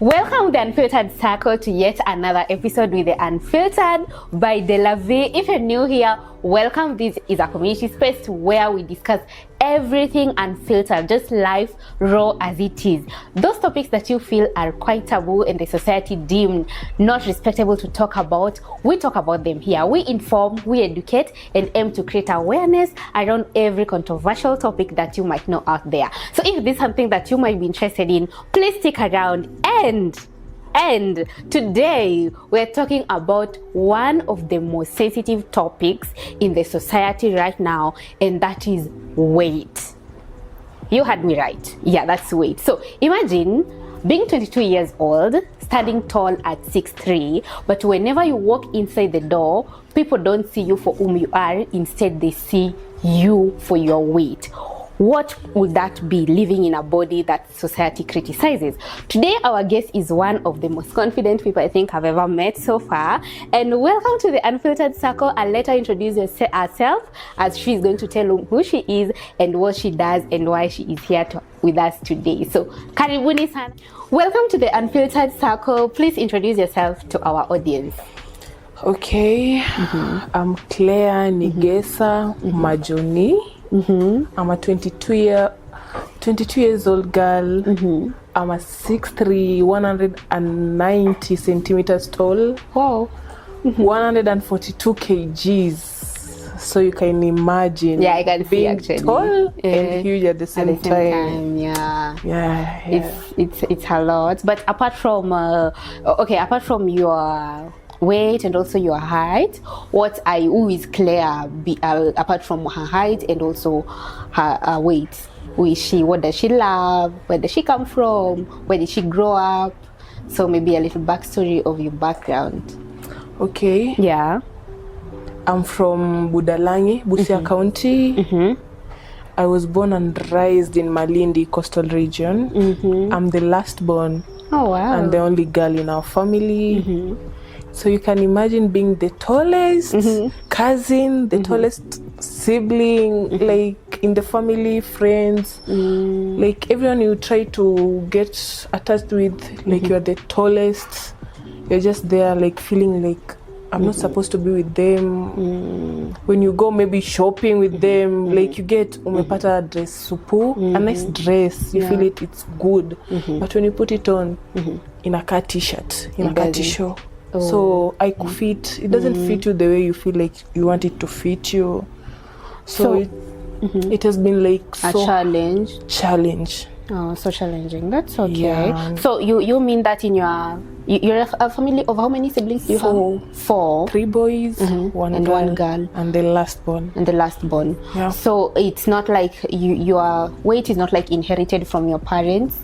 Welcome the Unfiltered Circle to yet another episode with the Unfiltered by Delavie. If you're new here, welcome. This is a community space where we discuss everything unfiltered, just life raw as it is. Those topics that you feel are quite taboo and the society deemed not respectable to talk about, we talk about them here. We inform, we educate, and aim to create awareness around every controversial topic that you might know out there. So if this is something that you might be interested in, please stick around. And today we're talking about one of the most sensitive topics in the society right now, and that is weight. You heard me right. Yeah, that's weight. So imagine being 22 years old, standing tall at 6'3", but whenever you walk inside the door, people don't see you for whom you are. Instead, they see you for your weight. What would that be, living in a body that society criticizes? Today, our guest is one of the most confident people I think I've ever met so far. And welcome to the Unfiltered Circle. I'll let her introduce herself, as she's going to tell you who she is and what she does and why she is here with us today. So, karibuni sana. Welcome to the Unfiltered Circle. Please introduce yourself to our audience. Okay, I'm Claire Nigesa Majoni. I'm a 22 years old girl. I'm a 6'3", 190 centimeters tall. Wow. 142 kgs. So you can imagine. Yeah, I can see being actually. Tall and huge at the same time. Yeah. It's a lot. But apart from apart from your weight and also your height, who is Claire apart from her height and also her weight? Who is she? What does she love? Where does she come from? Where did she grow up? So maybe a little backstory of your background. Okay. Yeah. I'm from Budalangi, Busia County. I was born and raised in Malindi coastal region. I'm the last born. Oh wow. And the only girl in our family. So you can imagine being the tallest cousin, the tallest sibling, like in the family, friends, like everyone you try to get attached with, like you're the tallest. You're just there like feeling like I'm not supposed to be with them. When you go maybe shopping with them, like you get umepata dress supu, a nice dress, you feel it's good. But when you put it on, in a car t-shirt, in a car t-shirt. So I could fit, it doesn't fit you the way you feel like you want it to fit you. So it has been like a challenge. Oh, so challenging. That's okay. Yeah. So you mean that in you're a family of how many siblings do you have? Four. 3 boys, one girl, and the last born. Yeah. So it's not like your weight is not like inherited from your parents.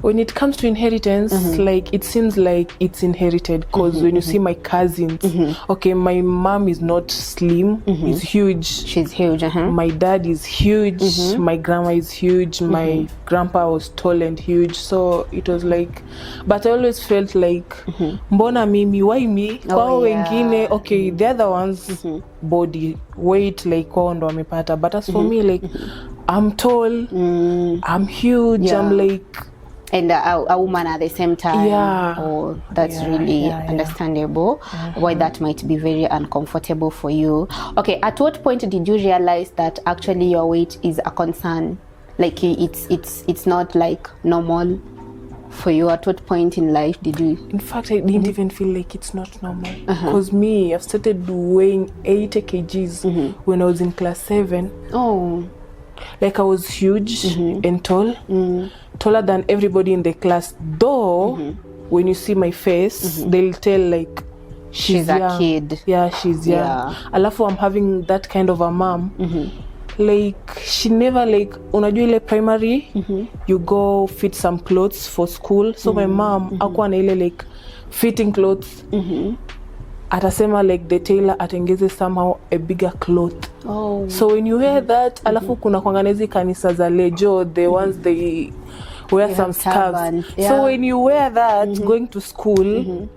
When it comes to inheritance, like it seems like it's inherited because when you see my cousins, okay, my mom is not slim, is huge. She's huge. My dad is huge. My grandma is huge. My grandpa was tall and huge. So it was like, but I always felt like, mbona mimi, why me? Kwao wengine, okay, the other ones, body, weight, like kwao ndo wamepata. But as for me, like, I'm tall, I'm huge, I'm like, and a woman at the same time. That's really understandable why that might be very uncomfortable for you. Okay, at what point did you realize that actually your weight is a concern? Like it's not like normal for you? At what point in life did you? In fact, I didn't even feel like it's not normal. Because me, I've started weighing 80 kgs when I was in class 7. Oh. Like I was huge and tall, taller than everybody in the class. Though, when you see my face, they'll tell like she's young. A kid. Yeah, she's young. Alafu I'm having that kind of a mom. Like she never like, unajua ile primary, you go fit some clothes for school. So my mom, akuwa na ile like fitting clothes. Atasema like the tailor atengeze somehow a bigger cloth. Oh. So when you wear that, alafu kuna kwanganezi kanisa za lejo, the ones they wear some scarves. So when you wear that going to school,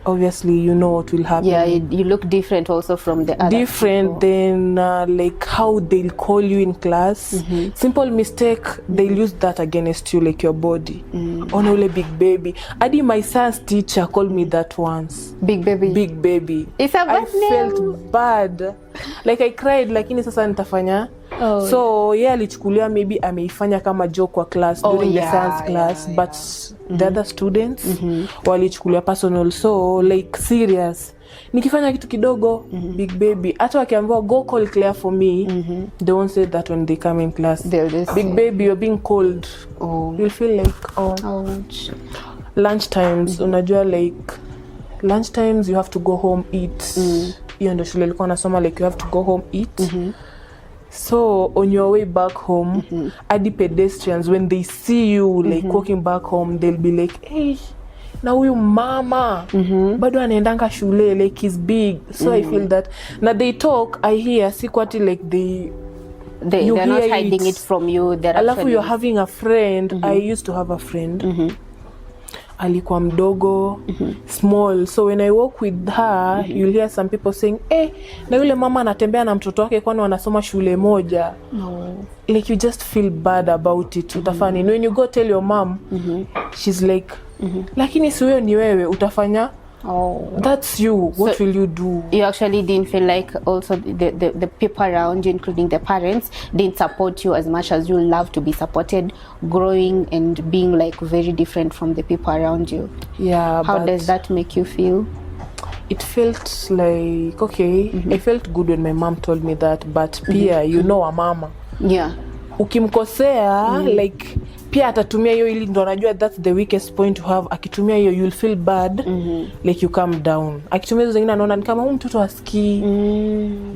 obviously you know what will happen. Yeah, you look different also from the other different people. Than like how they'll call you in class. Simple mistake, they'll use that against you, like your body. Ona ule big baby. Adi, my son's teacher called me that once. Big baby. Big baby. It's a bad name. Felt bad, like I cried, lakini sasa nitafanya. So yeah, alichukulia maybe ameifanya kama joke kwa class during the science class, but the other students walichukulia personal, so like serious. Nikifanya kitu kidogo, big baby. Hata wakiambiwa go call Claire for me, they won't say that when they come in class. Big baby, you're being called. You'll feel like ouch. Lunch times, unajua like lunch times you have to go home eat. Hiyo ndio shule ilikuwa nasoma, like you have to go home eat. So on your way back home, adi pedestrians, when they see you like walking back home, they'll be like, hey, na huyu mama bado anaendanga shule, like he's big. So I feel that na they talk, I hear, si kwati like they're not hiding it from you. Alafu you're having a friend. I used to have a friend. Alikuwa mdogo, small. So when I walk with her, you'll hear some people saying, na yule mama anatembea na mtoto wake kwani wanasoma shule moja. Like you just feel bad about it. Utafanya. When you go tell your mom, she's like, lakini si wewe ni wewe, utafanya? That's you. What will you do? You actually didn't feel like also the people around you, including the parents, didn't support you as much as you love to be supported, growing and being like very different from the people around you. Yeah. How does that make you feel? It felt like, okay, I felt good when my mom told me that, but pia, you know a mama. Yeah. Ukimkosea, like, pia atatumia hiyo ili ndo anajua that's the weakest point to have. Akitumia hiyo you'll feel bad, like you calm down. Akitumia hizo zingine anaona ni kama huyu mtoto asikii.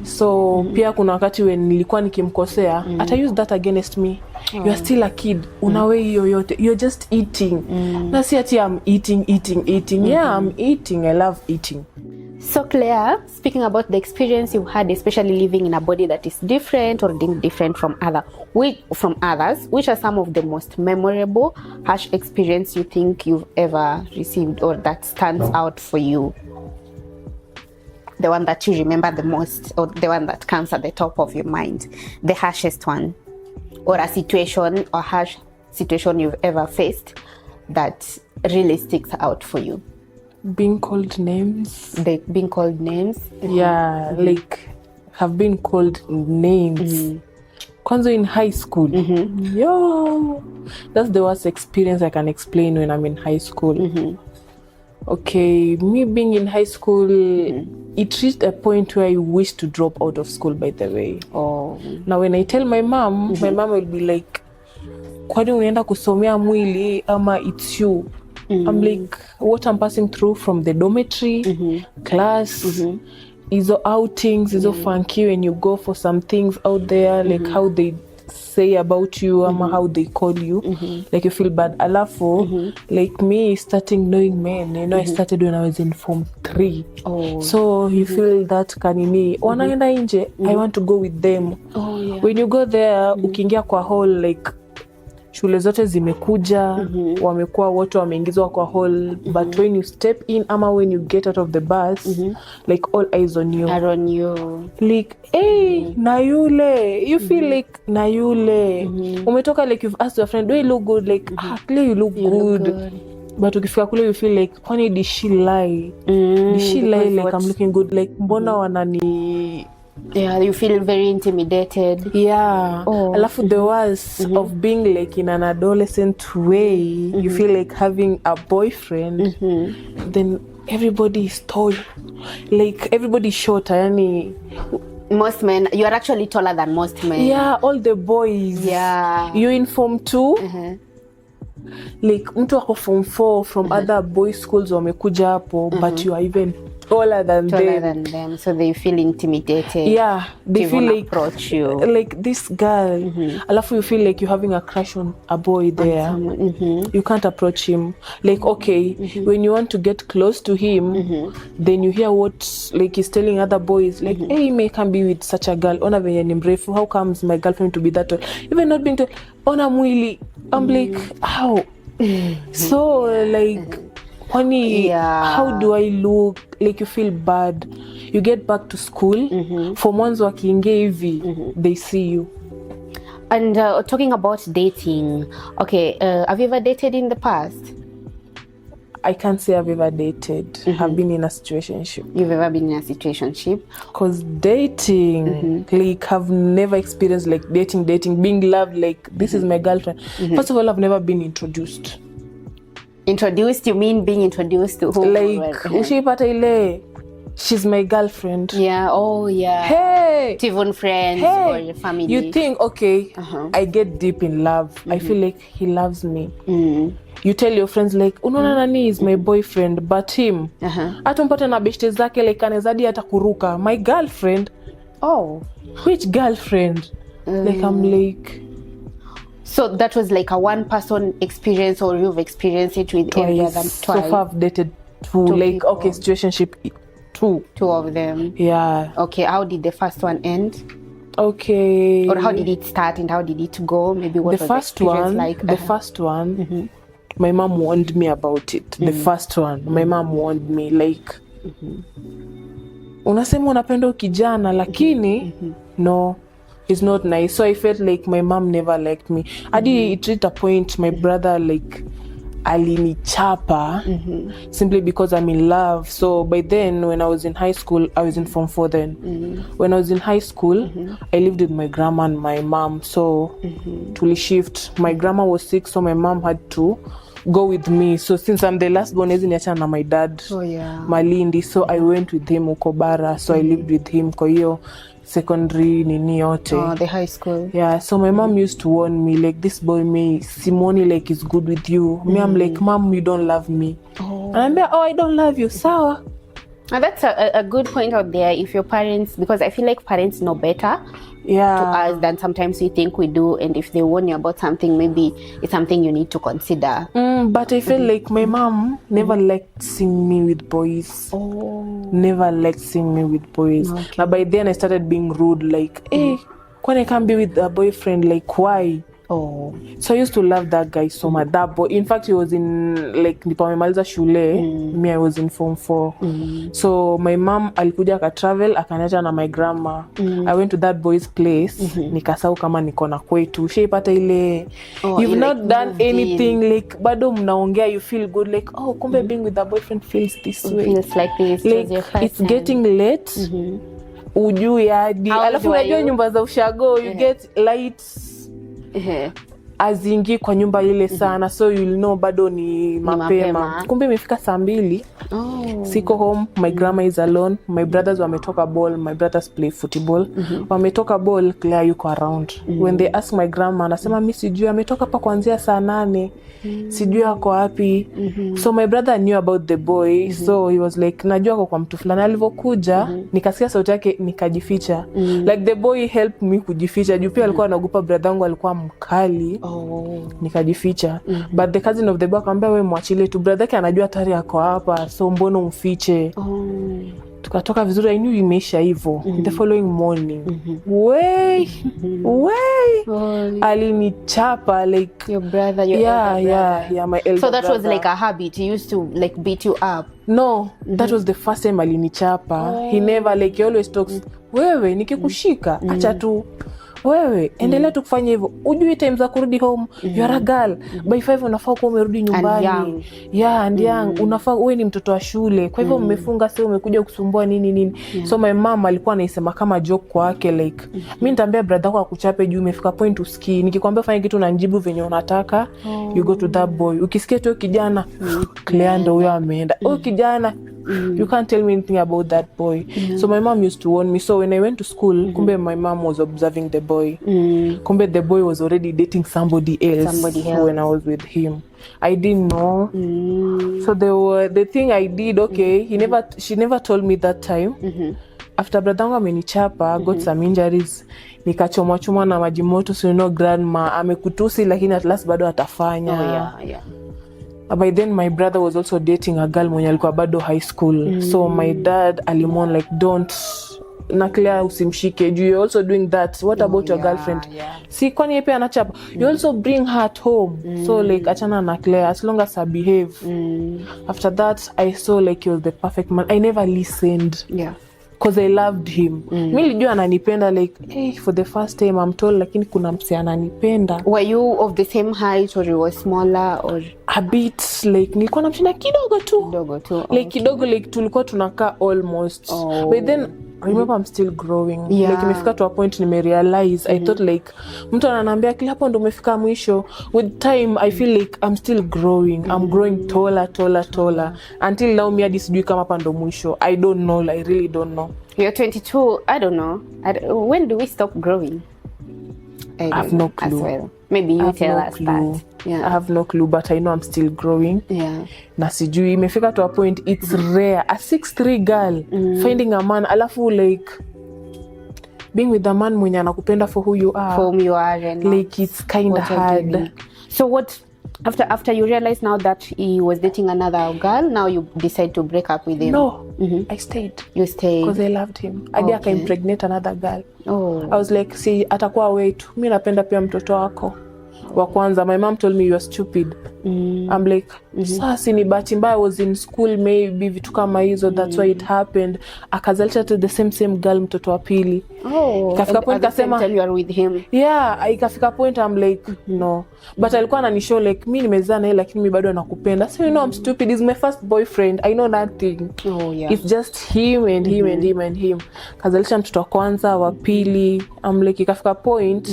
So pia kuna wakati when nilikuwa nikimkosea, ata use that against me. You are still a kid. Unawe hiyo yote. You're just eating. Na si ati I'm eating. Yeah, I'm eating. I love eating. So Claire, speaking about the experience you've had, especially living in a body that is different or different from others, which are some of the most memorable, harsh experience you think you've ever received or that stands out for you? The one that you remember the most, or the one that comes at the top of your mind, the harshest one, or a situation or harsh situation you've ever faced that really sticks out for you? Being called names. Being called names? Yeah, like have been called names. Kwanza in high school. Yo, that's the worst experience I can explain when I'm in high school. Okay, me being in high school, it reached a point where I wished to drop out of school, by the way. Now when I tell my mom, my mom will be like, kwani unaenda kusomea mwili ama it's you? I'm like, what I'm passing through from the dormitory, class, izo outings, izo funky when you go for some things out there, like how they say about you, ama how they call you, like you feel bad. Alafu, like me starting knowing men, you know, I started when I was in Form 3. So you feel that kanini, wanaenda nje, I want to go with them. When you go there, ukiingia kwa hall, like, shule zote zimekuja, wamekuwa wote wameingizwa kwa hall, but when you step in ama when you get out of the bus, like all eyes on you. Are on you. Like, hey, na yule. You feel like na yule. Umetoka like you've asked your friend, do you look good? Like, clearly you look good. But ukifika kule you feel like, honey, did she lie? Did she lie like I'm looking good? Like, mbona wanani... Yeah, you feel very intimidated. Yeah. Alafu the worst of being like in an adolescent way, you feel like having a boyfriend, then everybody is tall. Like everybody is shorter. Yani, most men, you are actually taller than most men. Yeah, all the boys. Yeah. You're in Form 2. Like mtu wako Form 4 from other boys schools wamekuja hapo, but you are even taller than them. So they feel intimidated. Yeah, they feel like approach you like this girl. Alafu you feel like you're having a crush on a boy there. You can't approach him. Like, okay, when you want to get close to him, then you hear what like he's telling other boys, like, hey, me can be with such a girl. Ona venye ni mrefu. How comes my girlfriend to be that tall? Even not being tall. Ona mwili. I'm like, how? So like Kwani, how do I look? Like you feel bad. You get back to school, for mwanzo wakiingia hivi, they see you. And talking about dating, okay, have you ever dated in the past? I can't say I've ever dated. I've been in a situationship. You've ever been in a situationship? Because dating, like I've never experienced like dating, being loved, like this is my girlfriend. First of all, I've never been introduced. Introduced? You mean being introduced to who? Like, ushipata ile, she's my girlfriend. Yeah, oh yeah. Hey! To even friends or your family. You think, okay, I get deep in love. I feel like he loves me. You tell your friends like, unaona nani is my boyfriend, but him, hata mpate na beshte zake like anezadi hata kuruka. My girlfriend? Oh. Which girlfriend? Like I'm like... So that was like a one-person experience, or you've experienced it with every other twice? So far I've dated two like, people. Okay, situationship, two of them. Yeah. Okay, how did the first one end? Okay. Or how did it start and how did it go? Maybe what the was first the experience one, like? The first one, my mom warned me about it. The first one, my mom warned me like, unasema unapenda kijana lakini no, it's not nice. So I felt like my mom never liked me. Hadi it reached a point my brother like alinichapa simply because I'm in love. So by then, when I was in high school, I was in Form 4 then. When I was in high school, I lived with my grandma and my mom. So to shift, my grandma was sick, so my mom had to go with me. So since I'm the last born, niacha na my dad Malindi, so I went with him Ukobara. So I lived with him kwa hiyo secondary nini yote. The high school. Yeah, so my mom used to warn me like, this boy may Simone like is good with you. Me, I'm like, Mom, you don't love me. And I'm like, oh, I don't love you. Sawa. And that's a good point out there. If your parents, because I feel like parents know better to us than sometimes we think we do, and if they warn you about something, maybe it's something you need to consider. But I feel like my mom never liked seeing me with boys. Never liked seeing me with boys. But by then I started being rude, like, hey, when I can't be with a boyfriend, like, why? So I used to love that guy so much. That boy, in fact, he was in like nipamemaliza shule. Me, I was in Form 4. So my mom alikuja aka travel akaniacha na my grandma. I went to that boy's place. Nikasahau kama niko na kwetu. Shaipata ile you've not like done anything like bado mnaongea, you feel good like, oh, kumbe being with a boyfriend feels this way. Feels like this. Like it's getting late. Ujui hadi alafu unajua nyumba za ushago you get lights azingi kwa nyumba ile sana, so you'll know bado ni mapema. Kumbe imefika saa 2. Siko home, my grandma is alone, my brothers wametoka ball, my brothers play football. Wametoka ball, Claire yuko around. When they ask my grandma, anasema mimi sijui, ametoka pa kuanzia saa 8. Sijui ako wapi. So my brother knew about the boy, so he was like, najua kwa mtu fulani. Alivokuja nikasikia sauti yake nikajificha. Like the boy helped me kujificha. Juu pia alikuwa anaogopa brother wangu alikuwa mkali. Nikajificha. But the cousin of the boy akamwambia wewe mwachile tu, brother yake anajua tayari yako hapa, so mbono umfiche. Tukatoka vizuri, I knew imeisha hivyo. The following morning, way alinichapa like your brother, your elder brother. Yeah, my elder So that brother. was like a habit. He used to like beat you up. No, that was the first time alinichapa. He never like, he always talks, wewe nikikushika acha tu. Wewe endelea tu kufanya hivyo. Ujui time za kurudi home. You are a girl. By 5 unafaa kuwa umerudi nyumbani. And young. Unafaa uwe ni mtoto wa shule. Kwa hivyo mmefunga sasa umekuja kusumbua nini. So my mom alikuwa anaisema kama joke kwake like, mimi nitaambia brother wako akuchape juu umefika point usikii. Nikikwambia fanya kitu na njibu venye unataka, you go to that boy. Ukisikia tu kijana, Cleando huyo ameenda. Kijana, you can't tell me anything about that boy. So my mom used to warn me. So when I went to school, kumbe my mom was observing the boy. Kumbe the boy was already dating somebody else when I was with him. I didn't know. So the thing I did, she never told me that time. After brother wangu amenichapa, got some injuries, nikachomwa na maji moto, so you know grandma amekutusi lakini at last bado atafanya. By then my brother was also dating a girl mwenye alikuwa bado high school. So my dad alimon like, don't na Claire usimshike, you're also doing that, what about your girlfriend? Si kwani yeye pia anachapa? You also bring her at home. So like achana na Claire as long as I behave. After that I saw like he was the perfect man. I never listened. Because I loved him. Mimi nilijua ananipenda like for the first time I'm told lakini kuna mse ananipenda. Were you of the same height or you were smaller or a bit like nilikuwa namshinda kidogo tu. Like kidogo like tulikuwa tunakaa almost. But then I remember I'm still growing. Like imefika to a point nimerealize I thought like mtu ananiambia kila hapo ndo umefika mwisho. With time I feel like I'm still growing. I'm growing taller until now hadi sijui kama hapa ndo mwisho. I don't know, I really don't know. You're 22. I don't know. When do we stop growing? I have no clue. As well. Maybe you tell us that. I have no clue, but I know I'm still growing. Na sijui imefika to a point it's rare a 6'3" girl finding a man alafu like being with a man mwenye anakupenda for who you are. For whom you are and like it's kind of hard. So what after you realize now that he was dating another girl, now you decide to break up with him? No. I stayed. You stayed because I loved him. Hadi akaimpregnate another girl. I was like, see atakuwa wetu. Mimi napenda pia mtoto wako wa kwanza. My mom told me you are stupid. I'm like, sasa ni bahati mbaya, I was in school maybe vitu kama hizo, that's why it happened. Akazalisha to the same girl mtoto wa pili. Ikafika point kasema you are with him. Ikafika point I'm like no, but alikuwa ananishow like mimi nimezaa naye lakini mimi bado nakupenda. So you know I'm stupid, he's my first boyfriend, I know nothing. It's just him and him. Kazalisha mtoto wa kwanza wa pili. I'm like ikafika point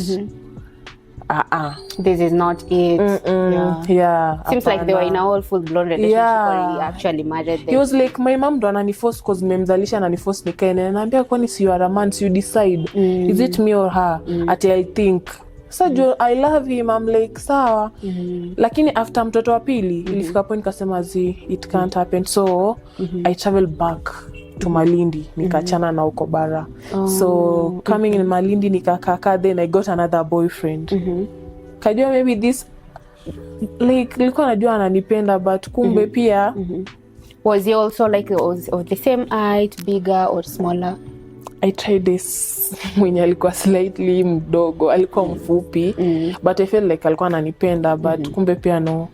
this is not it. Seems like they were in a whole full-blown relationship or he actually married them. He was like my mom ndo ananiforce cause memzalisha ananiforce nikae na naambia kwani si you are a man, so you decide is it me or her. I think so I love him. I'm like sawa. Lakini after mtoto wa pili ilifika point kasema it can't happen, so I travel back to Malindi nikachana na uko bara. So coming in Malindi nikakaka, then I got another boyfriend. Kajua maybe this like nilikuwa najua ananipenda but kumbe pia was he also like of the same height, bigger or smaller? I tried this mwenye alikuwa slightly mdogo, alikuwa mfupi but I felt like alikuwa ananipenda but kumbe pia no.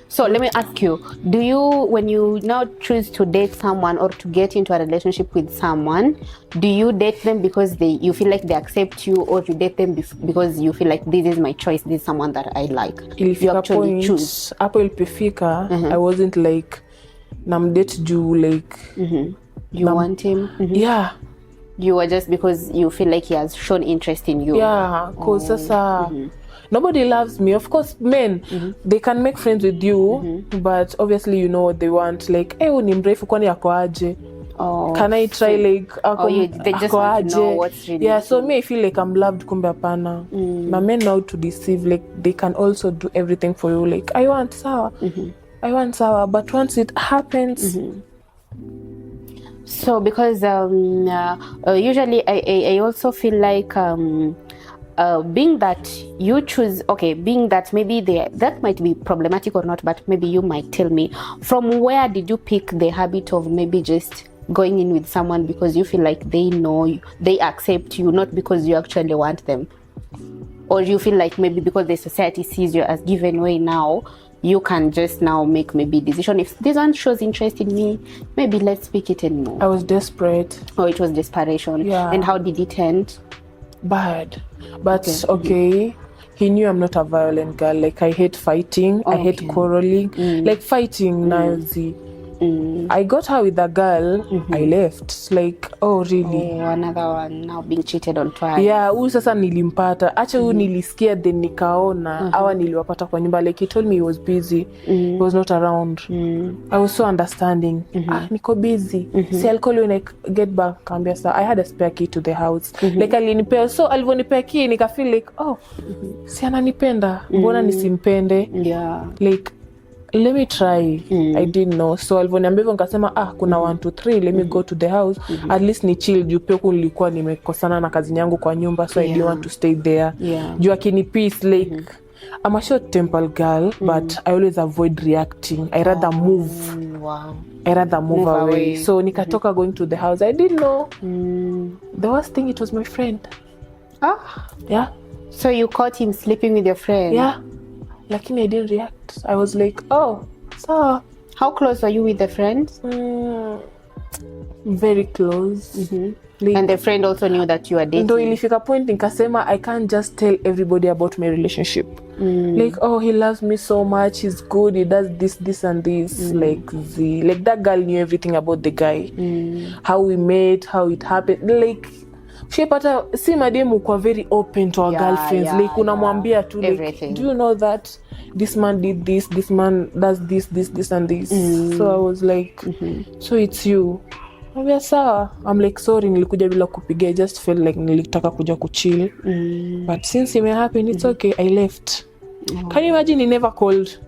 So let me ask you, do you, when you now choose to date someone or to get into a relationship with someone, do you date them because you feel like they accept you, or you date them because you feel like this is my choice, this is someone that I like? You actually choose. Hapo ilipofika, I wasn't like namdate juu like you want him? You were just because you feel like he has shown interest in you. Cause sasa nobody loves me. Of course, men, they can make friends with you, but obviously you know what they want. Like, ni mrefu kwani ako aje? Can I try like they just want to know what's really so me I feel like I'm loved, kumbe hapana. Na men know to deceive, like they can also do everything for you. Like I want sawa, but once it happens. So because usually I also feel like being that you choose, being that maybe that might be problematic or not, but maybe you might tell me, from where did you pick the habit of maybe just going in with someone because you feel like they know you, they accept you, not because you actually want them? Or you feel like maybe because the society sees you as given way now, you can just now make maybe decision, if this one shows interest in me, maybe let's pick it and move. I was desperate. It was desperation. And how did it end? Bad, but he knew I'm not a violent girl. Like I hate fighting, I hate quarreling, like fighting nazi. I got her with a girl, I left. Like, oh really? Another one now being cheated on twice. Huyu sasa nilimpata. Acha huyu nilisikia, then nikaona. Awa niliwapata kwa nyumba. Like he told me he was busy. He was not around. I was so understanding. Niko busy. See, I'll call you when I get back. Kambia sa, I had a spare key to the house. Like alinipea. So alivonipea key, nika feel like, si ananipenda. Mbona nisimpende? Like, let me try. I didn't know. So alivoniambia hivyo nikasema kuna 1 2 3, let me go to the house. At least ni chill juu pia nilikuwa nimekosana na kazi yangu kwa nyumba, so I didn't want to stay there. Juu akini peace, like I'm a short tempered girl, but I always avoid reacting. I rather move. I rather move away. So nikatoka going to the house. I didn't know. The worst thing, it was my friend. Yeah. So you caught him sleeping with your friend? Yeah. Lakini I didn't react. I was like, oh, so. How close are you with the friend? Very close. Like, and the friend also knew that you were dating? Ndo ilifika point nikasema I can't just tell everybody about my relationship. Like, oh, he loves me so much, he's good, he does this and this. Like that girl knew everything about the guy. How we met, how it happened. Like shepata si mademu kwa very open to our girlfriends. Like unamwambia tu like, do you know that this man did this man does this and this. So I was like, so it's you. Mbia sawa. I'm like, sorry nilikuja bila kupiga. I just felt like nilitaka kuja kuchill. But since it may happen, it's okay. I left. Can you imagine he never called?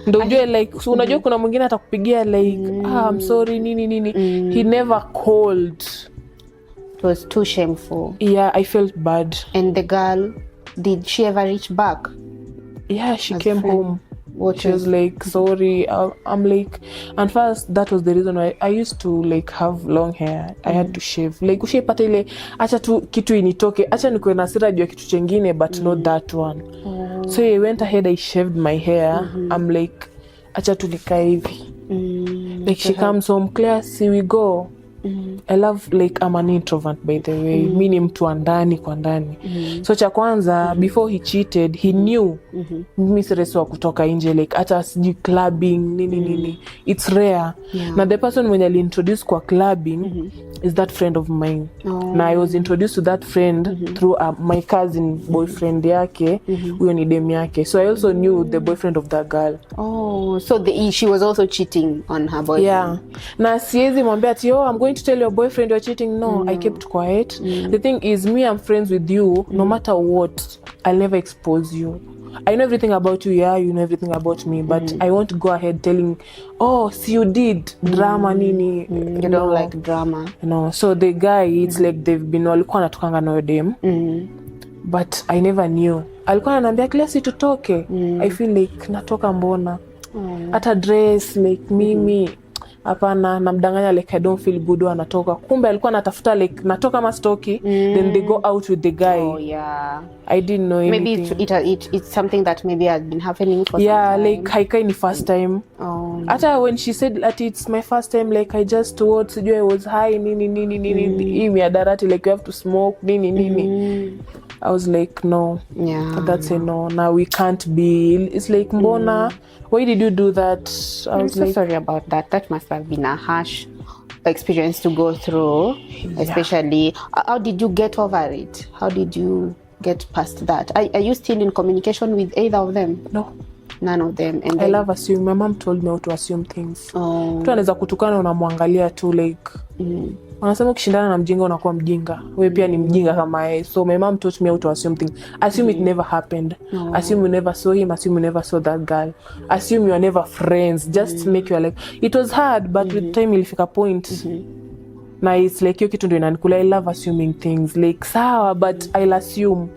Ndo ujue like, so unajua kuna mwingine atakupigia like, I'm sorry nini. He never called. It was too shameful. Yeah, I felt bad. And the girl, did she ever reach back? Yeah, she came home. She was like, sorry. I'm like, and first that was the reason why I used to like have long hair. I had to shave. Like ushepata ile acha tu kitu initoke, acha nikuwe na hasira juu ya kitu chengine, but not that one. So I went ahead, I shaved my hair. I'm like, acha tu nikae hivi. Like she comes home, Claire, see we go. I love, like, I'm an introvert by the way. Mi ni mtu wa ndani kwa ndani. So cha kwanza, before he cheated, he knew mimi si reso wa kutoka nje, like hata sijui clubbing nini. It's rare. Na the person mwenye aliintroduce kwa clubbing is that friend of mine. Na I was introduced to that friend through my cousin boyfriend yake, huyo ni dem yake. So I also knew the boyfriend of that girl. Oh, so she was also cheating on her boyfriend. Yeah. Na siezi mwambia ati, oh, I'm going to tell your boyfriend you're cheating. No, I kept quiet. The thing is, me, I'm friends with you. No matter what, I'll never expose you. I know everything about you, yeah, you know everything about me, but I won't go ahead telling, oh, see you did drama nini. You don't like drama. No, so the guy, it's like they've been walikuwa natukanga na dem. But I never knew. Alikuwa ananiambia klasi tutoke. I feel like natoka mbona. Hata dress like mimi. Hapana, namdanganya like I don't feel good when natoka. Kumbe alikuwa anatafuta like natoka mastoki, then they go out with the guy. Oh yeah. I didn't know anything. Maybe it's something that maybe has been happening for some time. Yeah, like haikai ni first time. Hata when she said that it's my first time, like I just told sijui I was high nini. Hii miadarati like you have to smoke nini. I was like, no. Yeah. That's a no. Now we can't be. It's like, mbona, why did you do that? I'm so like, sorry about that. That must have been a harsh experience to go through, especially. How did you get over it? How did you get past that? Are you still in communication with either of them? No. None of them. And I love assuming. My mom told me how to assume things. Mtu anaweza kutukana unamwangalia tu like wanasema ukishindana na mjinga unakuwa mjinga. Wewe pia ni mjinga kama yeye. So my mom taught me how to assume things. Assume it never happened. Assume you never saw him. Assume you never saw that girl. Assume you are never friends. Just make you like, it was hard, but with time ilifika point. Na it's like hiyo kitu ndio inanikula. I love assuming things. Like sawa, but I'll assume.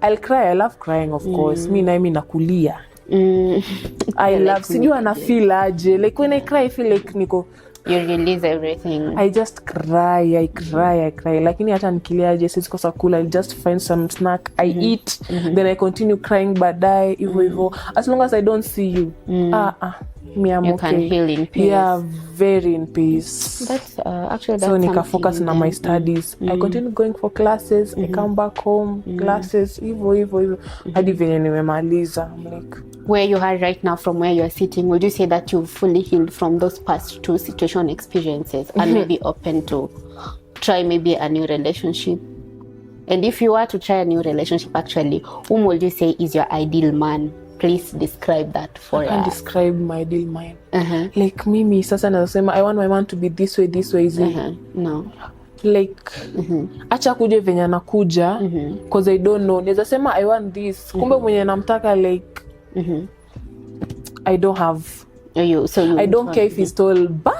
I'll cry. I love crying, of course. Mimi nakulia. I love, sijui ana feel aje. Like when I cry, I feel like niko, you release everything. I just cry. Lakini hata nikilia aje sisi kosa kula, I'll just find some snack, I eat, then I continue crying baadaye hivyo. As long as I don't see you, me I'm you okay. Can heal in peace. Yeah, very in peace. That's actually so nika focus on my studies. I continue going for classes. I come back home, classes hivyo hadi venye nimemaliza. I'm like, where you are right now, from where you are sitting, would you say that you've fully healed from those past two situation experiences and maybe open to try maybe a new relationship? And if you were to try a new relationship, actually, whom would you say is your ideal man? Please describe that for us. I can describe my ideal man. Like mimi, sasa nasema, I want my man to be this way, is it? No. Like, acha kuje venye anakuja, cause I don't know. Neza sema, I want this. Kumbe mwenye namtaka, like, I don't have. So you I don't care if he's tall, but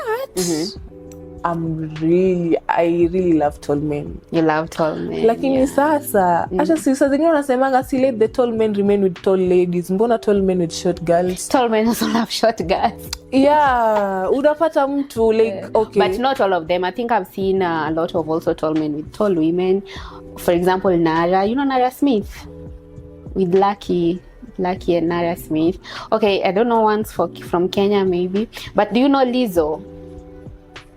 I really love tall men. You love tall men. Lakini sasa acha saa zingine unasemanga si let the tall men remain with tall ladies. Mbona tall men with short girls? Tall men also love short girls. Yeah, unapata mtu like okay. But not all of them. I think I've seen a lot of also tall men with tall women. For example, Nara. You know Nara Smith? With Lucky and Nara Smith. Okay, I don't know ones from Kenya maybe. But do you know Lizzo?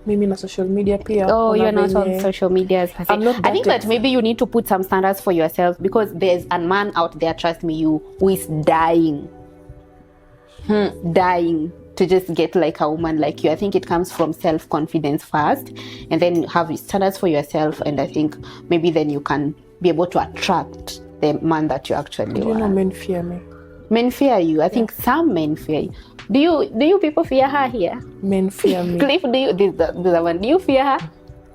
Mimi na social media pia. Oh, you're not on social media. I think that maybe you need to put some standards for yourself, because there's a man out there, trust me, who is dying to just get like a woman like you. I think it comes from self-confidence first, and then you have standards for yourself, and I think maybe then you can be able to attract the man that you actually want. Do you know men fear me? Men fear you. I think some men fear you. Do you people fear her here? Men fear me. Cliff, do you fear her?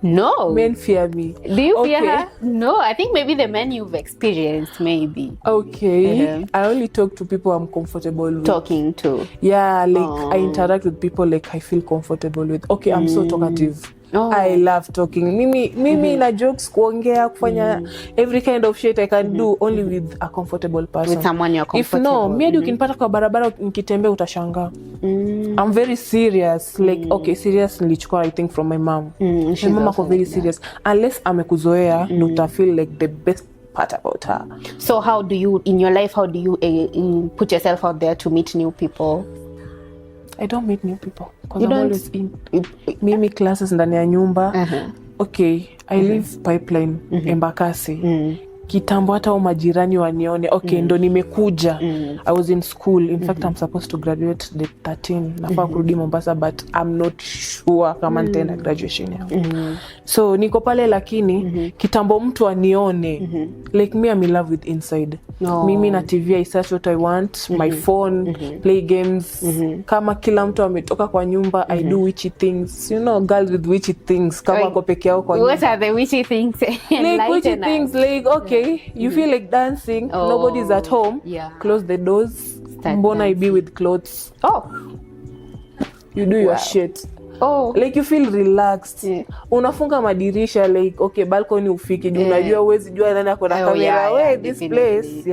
No. Men fear me. Do you fear her? No. I think maybe the men you've experienced, maybe. Okay. I only talk to people I'm comfortable with. Talking to. Yeah, like I interact with people like I feel comfortable with. Okay, I'm so talkative. I love talking. Mimi na jokes, kuongea, kufanya every kind of shit I can do only with a comfortable person. With someone you're comfortable. If no, mimi ukinipata kwa barabara nikitembea utashangaa. I'm very serious. Like okay, serious nilichukua I think from my mom. My mom is very serious. Unless amekuzoea, uta feel like the best part about her. So how do you in your life put yourself out there to meet new people? I don't meet new people because I'm always in mimi classes ndani ya nyumba. Okay, I live Pipeline, Embakasi. Kitambo hata au majirani wanione. Okay, ndo nimekuja. I was in school. In fact, I'm supposed to graduate the 13. Nafaa kurudi Mombasa, but I'm not sure kama nitaenda graduation yangu. So niko pale lakini kitambo mtu anione. Like me, I'm in love with inside. Mimi na TV, I search what I want, my phone, play games. Kama kila mtu ametoka kwa nyumba, I do witchy things. You know, girls with witchy things. Kama kwa peke yao kwa nyumba. What are the witchy things? Like witchy things, like okay. You feel like dancing, nobody's at home, close the doors, mbona I be with clothes, you do your shit, like you feel relaxed, unafunga madirisha, like okay, balcony ufiki, unajua uwezi jua nani ako na camera, this place,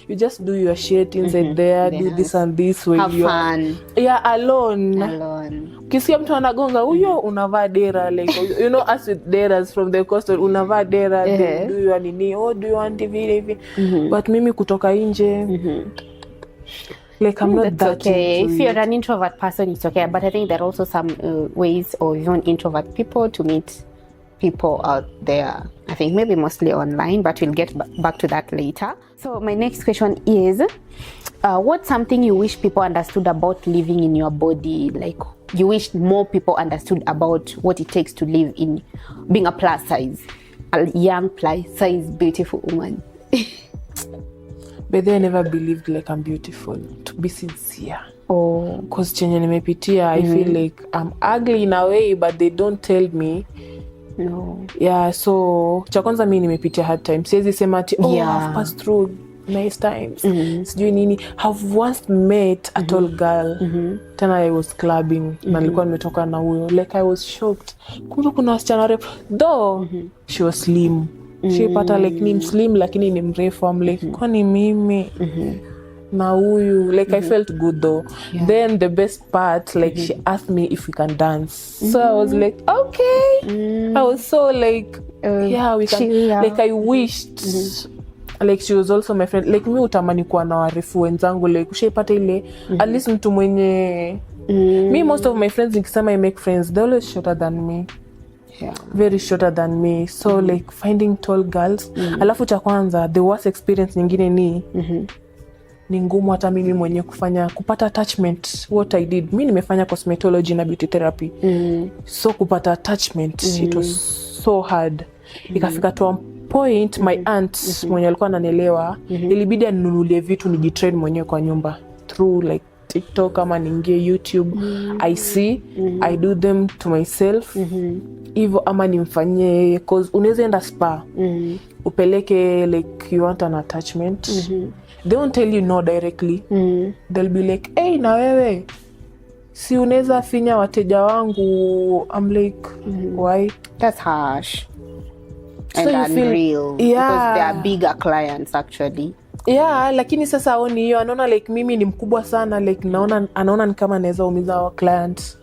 you just do your shit inside there, do this and this way, have fun, alone. Kisikia mtu anagonga huyo unavaa dera, like you know us with deras from the coast, unavaa dera, do you want nini, do you want TV, but mimi kutoka nje, like I'm not that okay. If you're an introvert person, it's okay, but I think there are also some ways of even introvert people to meet people out there. I think maybe mostly online, but we'll get back to that later. So my next question is, what's something you wish people understood about living in your body? Like you wish more people understood about what it takes to live in being a plus size, a young plus size beautiful woman. But I never believed like I'm beautiful, to be sincere. Because chenye nimepitia, I feel like I'm ugly in a way, but they don't tell me. No. Yeah, so cha kwanza mimi nimepitia hard time. Siwezi sema ati I've passed through nice times. Sijui nini. Have once met a tall girl. Tena I was clubbing. Na nilikuwa nimetoka na huyo. Like I was shocked. Kumbe kuna wasichana refu. Though she was slim. She pata like ni slim lakini ni mrefu. I'm like kwani mimi na huyu, like I felt good though. Then the best part, like she asked me if we can dance. So I was like okay. I was so like we can. Like I wished like she was also my friend. Like mi utamani kuwa na warefu wenzangu, like ushaipata ile at least mtu mwenye me, most of my friends nikisema I make friends, they're always shorter than me. Very shorter than me. So like finding tall girls. Alafu cha kwanza, the worst experience nyingine ni ngumu hata mimi mwenye kupata attachment. What I did, mimi nimefanya cosmetology na beauty therapy. So kupata attachment, it was so hard. Ikafika to a point, my aunt mwenye alikuwa ananielewa, ilibidi aninunulie vitu nijitrain mwenyewe kwa nyumba through like TikTok ama ningie YouTube. I see, I do them to myself. Hivyo ama nimfanyie, cause unaweza enda spa. Upeleke like you want an attachment. They won't tell you no directly. They'll be like, hey, na wewe si unaweza finya wateja wangu. I'm like, why? That's harsh. So And you feel, unreal. Because they are bigger clients actually. Yeah, lakini sasa oni hiyo anaona like mimi ni mkubwa sana, like anaona ni kama naweza umiza wa clients.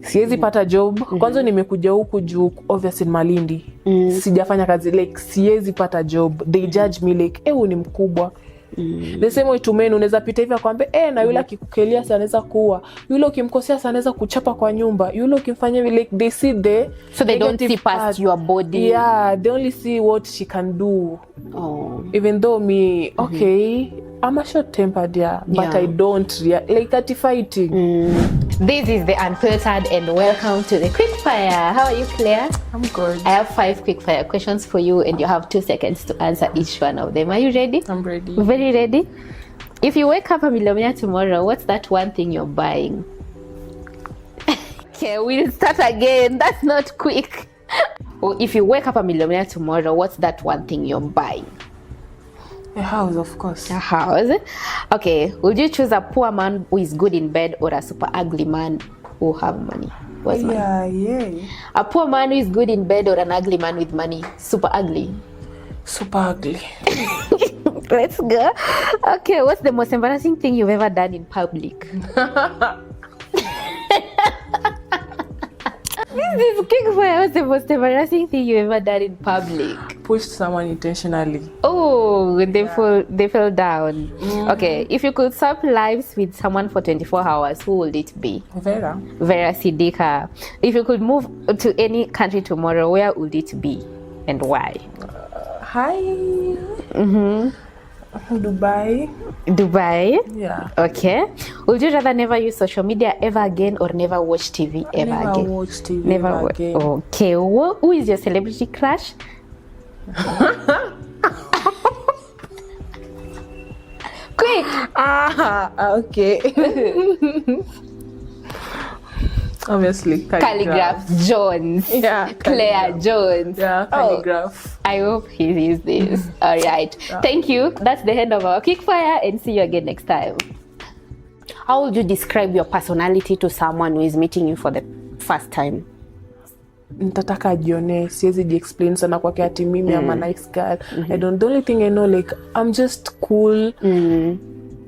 Siwezi pata job. Kwanza nimekuja huku juu obviously in Malindi. Sijafanya kazi, like siwezi pata job. They judge me like, ni mkubwa. The same way to men, unaweza pita hivi akwambia na yule akikukelia sana anaweza kuua, yule ukimkosea sana anaweza kuchapa kwa nyumba, yule ukimfanya like they see so they don't see past your body. Yeah, they only see what she can do. Even though me, okay, I'm a short-tempered, but I don't like at fighting. This is the Unfiltered, and welcome to the Quickfire. How are you, Claire? I'm good. I have 5 quickfire questions for you, and you have 2 seconds to answer each one of them. Are you ready? I'm ready. Very ready. If you wake up a millionaire tomorrow, what's that one thing you're buying? Okay, we'll start again. That's not quick. If you wake up a millionaire tomorrow, what's that one thing you're buying? A house, of course. A house. Okay, would you choose a poor man who is good in bed or a super ugly man who have money? What's money? Yeah. A poor man who is good in bed or an ugly man with money? Super ugly. Super ugly. Let's go. Okay, what's the most embarrassing thing you've ever done in public? This is Quickfire. What's the most embarrassing thing you've ever done in public? Pushed someone intentionally. Oh, they fell down. Okay, if you could swap lives with someone for 24 hours, who would it be? Vera Siddiqa. If you could move to any country tomorrow, where would it be and why? Hi. Dubai. Yeah. Okay. Would you rather never use social media ever again or never watch TV ever again? Never watch TV ever again. Okay. Who is your celebrity crush? Quick. Okay. Obviously, Calligraph Jones. Yeah, Claire Jones. Yeah, Calligraph. I hope he sees this. All right. Yeah. Thank you. That's the end of our Quickfire, and see you again next time. How would you describe your personality to someone who is meeting you for the first time? Nitataka ajione, siwezi ji-explain sana kwake ati mimi I'm a nice girl. The only thing I know, like, I'm just cool.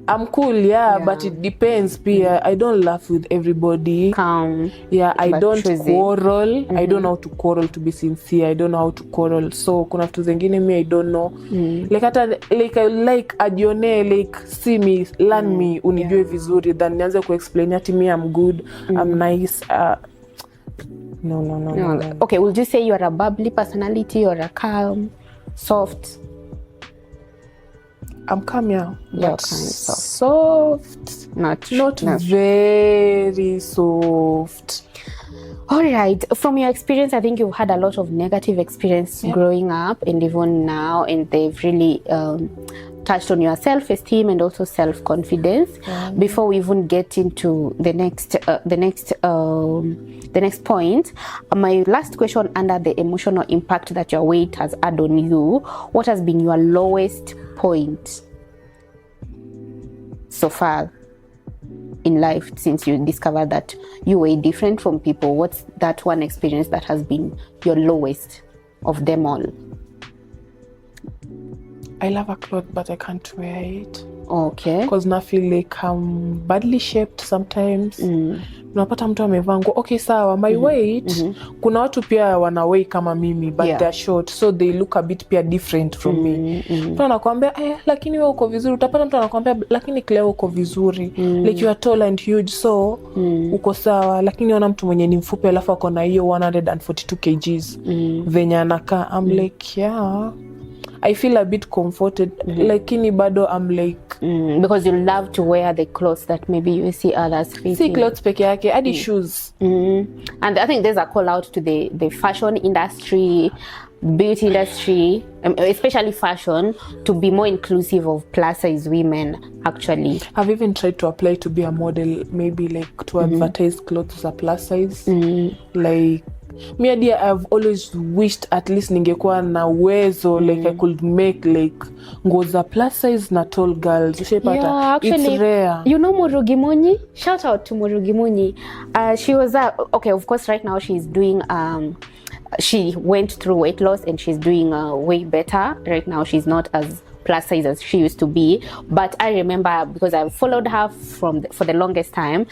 I'm cool, but it depends pia. I don't laugh with everybody. Calm. Yeah, I don't quarrel. I don't know how to quarrel, to be sincere. I don't know how to quarrel. So kuna vitu zingine me I don't know. Like hata like I like ajione, like see me, learn me, unijue vizuri, then nianze ku-explain ati me I'm good, I'm nice. No. Okay, would you say you're a bubbly personality or a calm, soft? I'm calm, You're but soft. Not very soft. All right. From your experience, I think you've had a lot of negative experience growing up and even now, and they've really touched on your self-esteem and also self-confidence. Before we even get into the next point, my last question under the emotional impact that your weight has had on you, what has been your lowest point so far in life since you discovered that you were different from people? What's that one experience that has been your lowest of them all? I love a cloth, but I can't wear it. Okay. Because I feel like I'm badly shaped sometimes. Unapata mtu amevaa nguo. Okay, sawa, my weight. Kuna watu pia wana weigh kama mimi, but they're short, so they look a bit pia different from me. Mtu anakuambia, lakini wewe uko vizuri. Utapata mtu anakuambia, lakini Claire uko vizuri. Like you are tall and huge, so uko sawa. Lakini wana mtu mwenye ni mfupi alafu ako na hiyo 142 kgs. Venye anakaa, I'm like, yeah. I feel a bit comforted. Lakini bado I'm like, because you love to wear the clothes that maybe you see others fitting. See clothes peke yake, hadi shoes. And I think there's a call out to the fashion industry, beauty industry, especially fashion, to be more inclusive of plus size women actually. I've even tried to apply to be a model, maybe like to advertise clothes as a plus size. Like me idea, I've always wished at least ningekuwa na uwezo like I could make like nguo za plus size na tall girls. Ushepata? Yeah, actually, it's rare. You know Murugi Munyi? Shout out to Murugi Munyi. She was okay, of course right now she's doing she went through weight loss and she's doing way better. Right now she's not as plus size as she used to be, but I remember because I followed her for the longest time,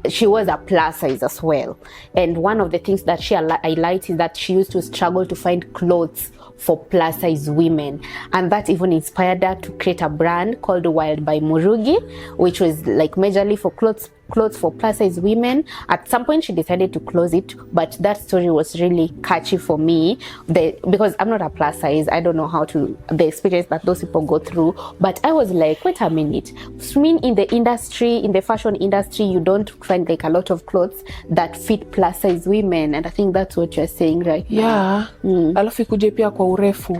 she was a plus size as well. And one of the things that she highlights is that she used to struggle to find clothes for plus size women, and that even inspired her to create a brand called Wild by Murugi, which was like majorly for clothes for plus size women. At some point she decided to close it, but that story was really catchy for me, because I'm not a plus size. I don't know how to the experience that those people go through, but I was like, wait a minute, I mean, in the industry, in the fashion industry, you don't find like a lot of clothes that fit plus size women, and I think that's what you're saying right now. Alafu ikuje pia kwa urefu.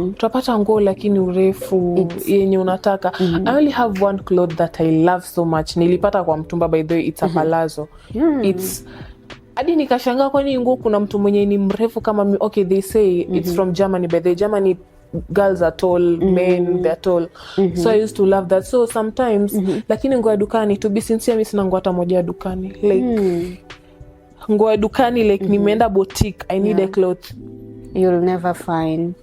Utapata nguo lakini urefu yenye unataka. I only have one cloth that I love so much. Nilipata kwa mtumba, by the way, it's a palazzo. It's hadi nikashangaa kwani nguo kuna mtu mwenye ni mrefu kama mi. Okay, they say it's from Germany, but the Germany girls are tall, men they're tall. So I used to love that. So sometimes lakini nguo ya dukani, to be sincere, mimi sina nguo hata moja ya dukani. Like nguo ya dukani like nimeenda boutique, I need a cloth. You'll never find.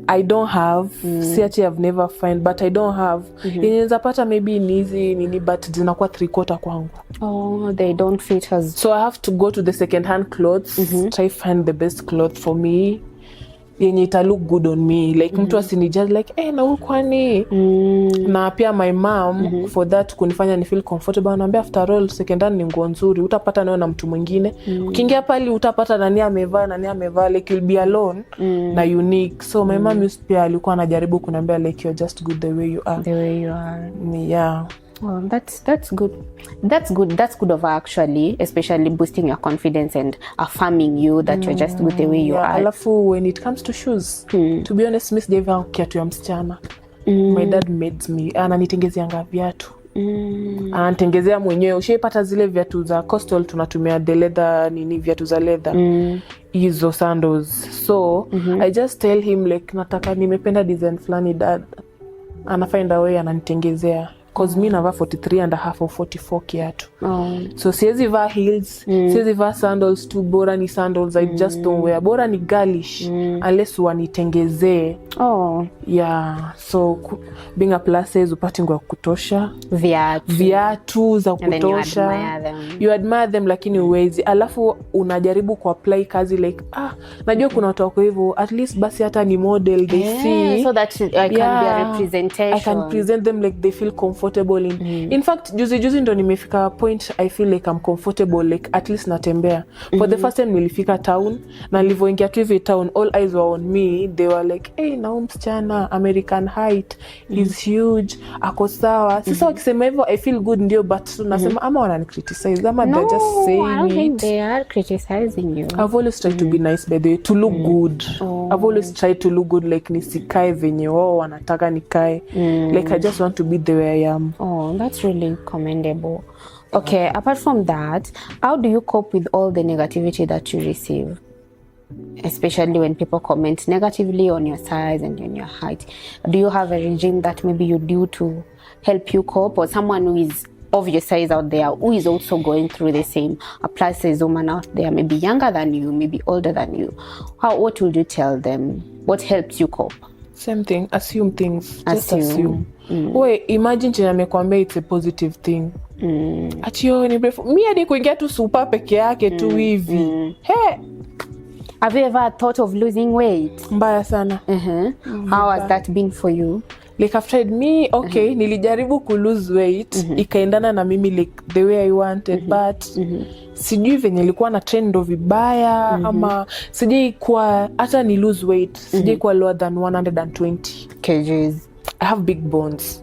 I don't have. See, actually I've never find, but I don't have. Inaweza pata maybe ni hizi nini, but zinakuwa 3/4 kwangu. Oh, they don't fit us. So I have to go to the second hand clothes, try find the best cloth for me. Yenye ita look good on me, like mtu asinijudge like na huyu kwani. Na pia my mom for that kunifanya ni feel comfortable, anambia after all second hand ni nguo nzuri, utapata nayo na mtu mwingine. Ukiingia pale utapata nani amevaa, like you'll be alone na unique. So my mom used pia alikuwa anajaribu kuniambia like you're just good the way you are. The way you are. Yeah. Well, that's good. That's good of her actually, especially boosting your confidence and affirming you that you're just good the way you are. Alafu when it comes to shoes, to be honest, miss Deva kiatu ya msichana. My dad made me, ananitengezeanga viatu. Anatengezea mwenyewe. Ushaipata zile viatu za coastal tunatumia the leather nini, viatu za leather. Hizo sandals. So I just tell him like nataka, nimependa design flani, dad. Ana find a way, ananitengezea. Cause mi navaa 43.5 or 44 kiatu. So siwezi vaa heels, siwezi vaa sandals tu, bora ni sandals, I just don't wear. Bora ni girlish, unless wanitengezee. Yeah, so being a plus size upati nguo ya kutosha. Viatu za kutosha. You admire them lakini uwezi. Alafu unajaribu kuapply kazi like, najua kuna watu wako hivyo, at least basi hata ni model, they see. So that I can be a representation. I can present them like they feel comfortable in. In fact, juzi ndo nimefika point I feel like I'm comfortable, like at least natembea. For the first time nilifika town, na nilivyoingia tu hivi town, all eyes were on me. They were like, hey, na msichana American height, he's huge, ako sawa. Sasa wakisema hivyo I feel good ndio, but nasema ama wanani criticize, ama they're just saying I don't think they are criticizing you. I've always tried to be nice, by the way, to look good. I've always tried to look good, like nisikae venye wao wanataka nikae. Like I just want to be the way I am. That's really commendable. Okay, apart from that, how do you cope with all the negativity that you receive? Especially when people comment negatively on your size and on your height. Do you have a regime that maybe you do to help you cope, or someone who is of your size out there who is also going through the same, a plus size woman out there, maybe younger than you, maybe older than you? What would you tell them? What helps you cope? Same thing, assume things. Just assume. Wait, imagine chenye amekwambia it's a positive thing. Atiyo ni brefu. Mi hadi kuingia tu super peke yake tu hivi. Have you ever thought of losing weight? Mbaya sana. How has that been for you? Like I've tried me, okay, nilijaribu ku lose weight, ikaendana na mimi like the way I wanted, but sijui venye nilikuwa na trend ndo vibaya, ama sijui kwa hata ni lose weight, sijui kwa lower than 120 kgs. I have big bones.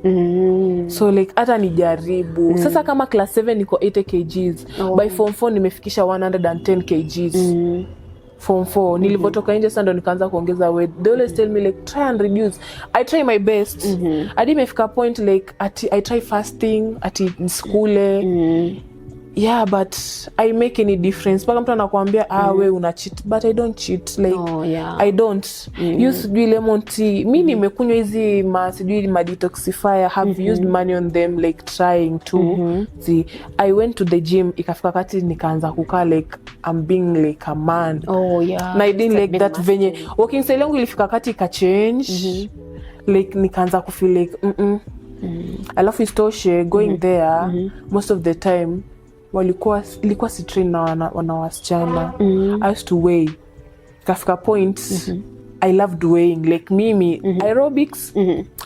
So like hata nijaribu. Sasa kama class 7 niko 80 kgs, by form 4 nimefikisha 110 kgs. Form 4 nilipotoka nje sasa ndo nikaanza kuongeza weight. They always tell me like try and reduce. I try my best. Hadi imefika point like I try fasting, ati skule. yeah, but I make any difference. Paka mtu anakuambia we una cheat, but I don't cheat, like I don't. You sijui lemon tea, mi nimekunywa hizi sijui ma detoxifier, have used money on them, like trying to see. I went to the gym, ikafika kati nikaanza kukaa like I'm being like a man. Na I didn't like that venye walking style yangu ilifika kati ka change, like nikaanza kufeel like alafu istoshe going there most of the time ilikuwa si train na wasichana. I used to weigh. Kafika point I loved weighing, like mimi aerobics,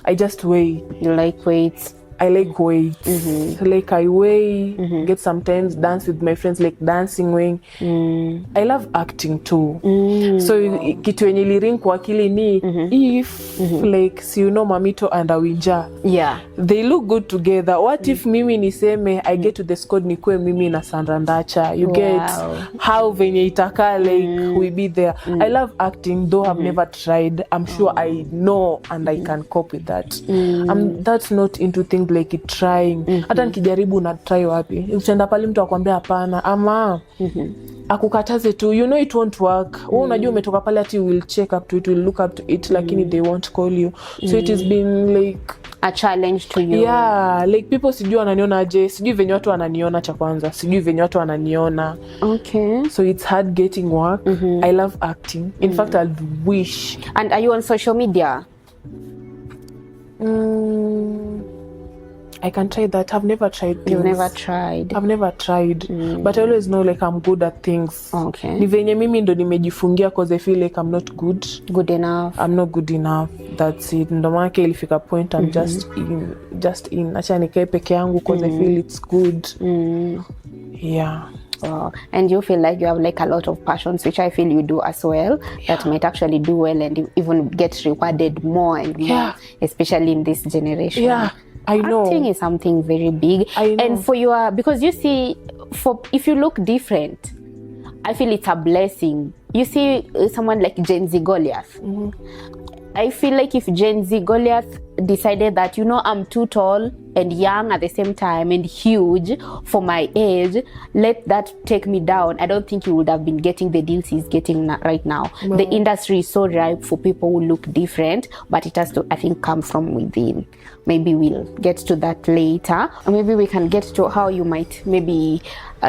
I just weigh. You like weights? I like weights. Like I weigh, get sometimes dance with my friends, like dancing, weighing. I love acting too. So kitu yenye iliring kwa akili ni if like si you know Mamito and Awinja, they look good together. What if mimi niseme I get to the squad nikue mimi na Sandra Ndacha, you get how venye itaka, like we be there. I love acting, though I've never tried. I'm sure I know and I can cope with that. That's not into things like it trying. Hata nikijaribu na try wapi, ukienda pale mtu akwambia hapana ama akukataze tu, you know it won't work. Wewe unajua umetoka pale ati will check up to it, will look up to it, lakini they won't call you. So it has been like a challenge to you. Yeah, like people sijui wananiona aje, sijui venye watu wananiona, cha kwanza sijui venye watu wananiona. So it's hard getting work. I love acting. In fact, I wish. And are you on social media? I can try that. I've never tried things. You've never tried? I've never tried. But I always know like I'm good at things. Okay. Ni venye mimi ndo nimejifungia cause I feel like I'm not good. Good enough. I'm not good enough. That's it. Ndo maana ilifika point I'm just in. Acha nikae peke yangu cause I feel it's good. Yeah. And you feel like you have like a lot of passions, which I feel you do as well, that might actually do well and even get rewarded more and more, especially in this generation. Yeah, I know. Acting is something very big. I know. And for your, because you see, if you look different, I feel it's a blessing. You see someone like Gen Z Goliath. I feel like if Gen Z Goliath decided that, you know, I'm too tall and young at the same time and huge for my age, let that take me down, I don't think he would have been getting the deals he's getting right now. No. The industry is so ripe for people who look different, but it has to, I think, come from within. Maybe we'll get to that later. Maybe we can get to how you might maybe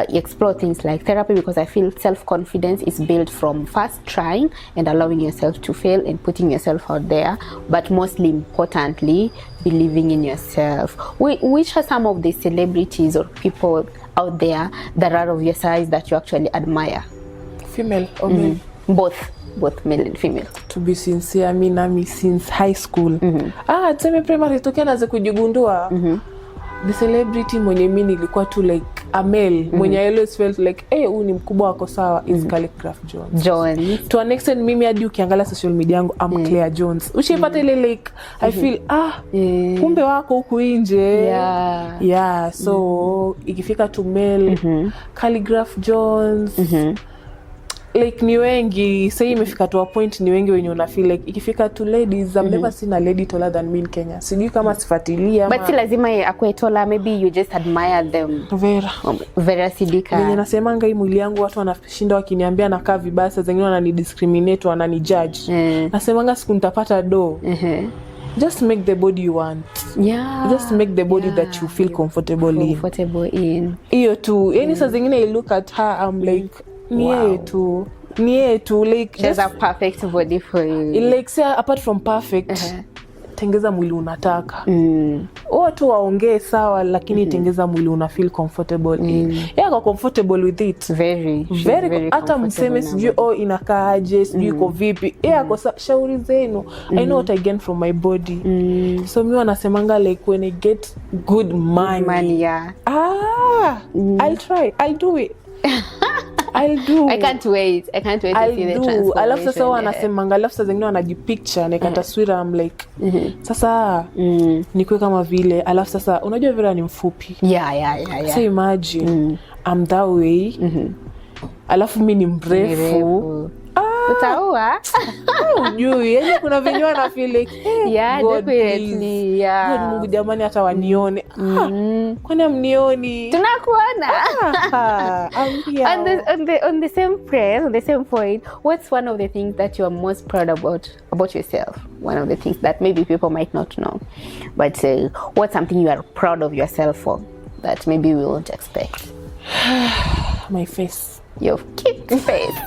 explore things like therapy, because I feel self-confidence is built from first trying and allowing yourself to fail and putting yourself out there, but mostly importantly, believing in yourself. Which are some of the celebrities or people out there that are of your size that you actually admire? Female or male? Both male and female. To be sincere, I mean, since high school. Tuseme primary tokea naanza kujigundua. The celebrity mwenye mimi nilikuwa tu like a male, mwenye I always felt like huyu ni mkubwa wako sawa, is Calligraph Jones. To an extent mimi hadi ukiangalia social media yangu I'm Claire Jones. Ushipata ile like I feel kumbe wako huku nje. Yeah, so ikifika to male, Calligraph Jones. Like ni wengi, say imefika to a point ni wengi wenye una feel like ikifika to ladies, I've never seen a lady taller than me in Kenya. Sijui kama sifuatilia ama. But si lazima akue taller, maybe you just admire them. Vera Sidika. Mwenye nasemanga hii mwili yangu watu wanashinda wakiniambia nakaa vibaya, saa zingine wananidiscriminate, wananijudge. Nasemanga siku nitapata do. Just make the body you want. Just make the body that you feel comfortable in. Iyo tu. Yani saa zingine I look at her, I'm like niye tu like there's a perfect body for you. Like say apart from perfect, tengeza mwili unataka. Watu waongee sawa, lakini tengeza mwili una feel comfortable in. Kwa comfortable with it. Very hata mseme sijui inakaaje, sijui iko vipi. Kwa shauri zenu. I know what I gain from my body. So mimi wanasemanga like when I get good money. I'll try. I'll do it. I'll do. I can't wait to see the transformation. Alafu sasa wanasemanga, alafu sasa zingine wanajipicture na taswira, I'm like sasa nikuwe kama vile, alafu sasa unajua Vera ni mfupi. So imagine I'm that way. Alafu mimi ni mrefu. utaua. Ujui, yani kuna venye wana feel like, yeah, God, definitely, yeah. God, Mungu jamani hata wanione. Kwani mnioni? Tunakuona. On the same phrase, on the same point, what's one of the things that you are most proud about yourself? One of the things that maybe people might not know, but what's something you are proud of yourself for that maybe we won't expect? My face. Your cute face.